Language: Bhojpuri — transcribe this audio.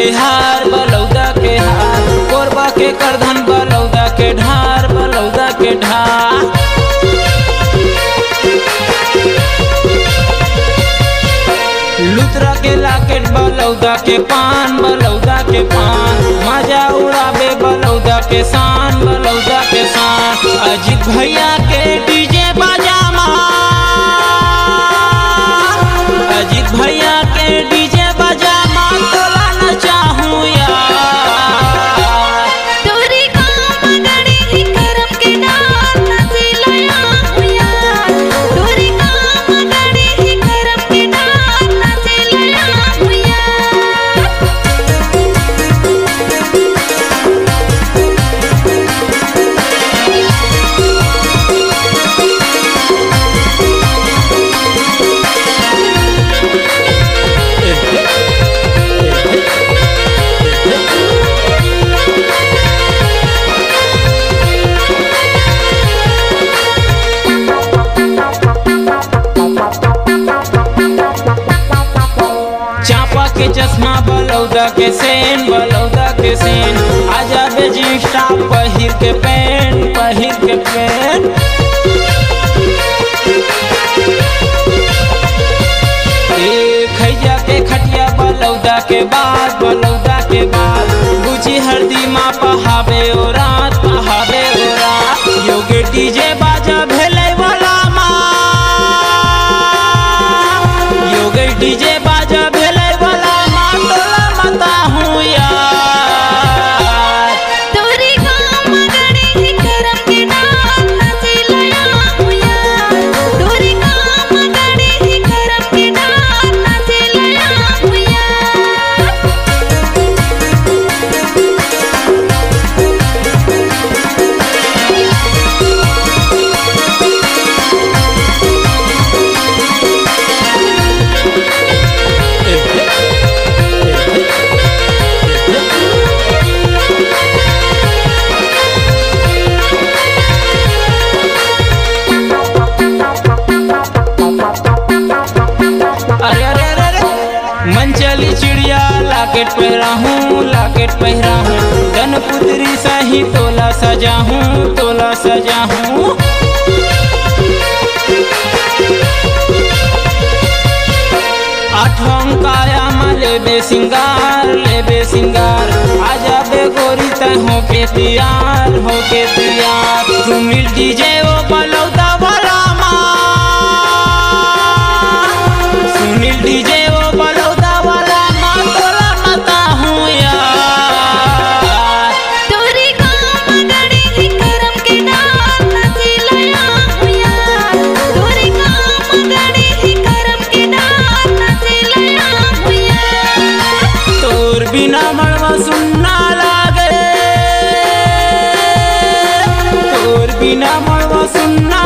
के हार बलौदा के हार, कोरबा के करधन बलौदा के ढार बलौदा के ढार। लुतरा के लाकेट बलौदा के पान बलौदा के पान, मजा उड़ाबे बलौदा के शान बलौदा के शान। अजीत भैया के डीजे बजामा, अजीत भैया के डीजे बजामा तोला न चाहूँ यार। तोरी काम गड़े ही करम के डाल नचलया हूँ यार, तोरी काम गड़े ही करम के डाल नचलया हूँ यार। चापा के चश्मा बलौदा के सेन बलौदा के सेन, आजा बेजी स्टाफ पहिर के पैंट पहिर के पैंट। खैया के खटिया बलौदा के बाद बलौदा के बाद, गुची हरदी माँ पहावे ओ रात पहावे ओ रात। योगे डीजे बाजा भेले वाला माँ, योगे डीजे बाजा भेले वाला माँ तोला मता हूँ यार। तोरी काम गड़े ही करम के डाल नचलया हूँ यार, तोरी काम गड़े ही करम के डाल नचलया हूँ यार। अरे अरे अरे अरे मन चली चिड़िया लाकेट पहरा हूँ लाकेट पहरा हूँ, धनपुत्री सही तोला सजा हूँ तोला सजा हूँ। आठों काया में लेबे सिंगार, आजा बे गोरी तय हो के तैयार। सुनील डीजे ओ बलौदा वाला माँ, सुनील डीजे ओ बलौदा वाला माँ तोला मता हूँ यार। तोरी काम गड़े ही करम के डाल नचलया हूँ यार, तोरी काम गड़े ही करम के डाल नचलया हूँ यार। तोर बिना मड़वा सुनना लागे, तोर बिना मड़वा सुनना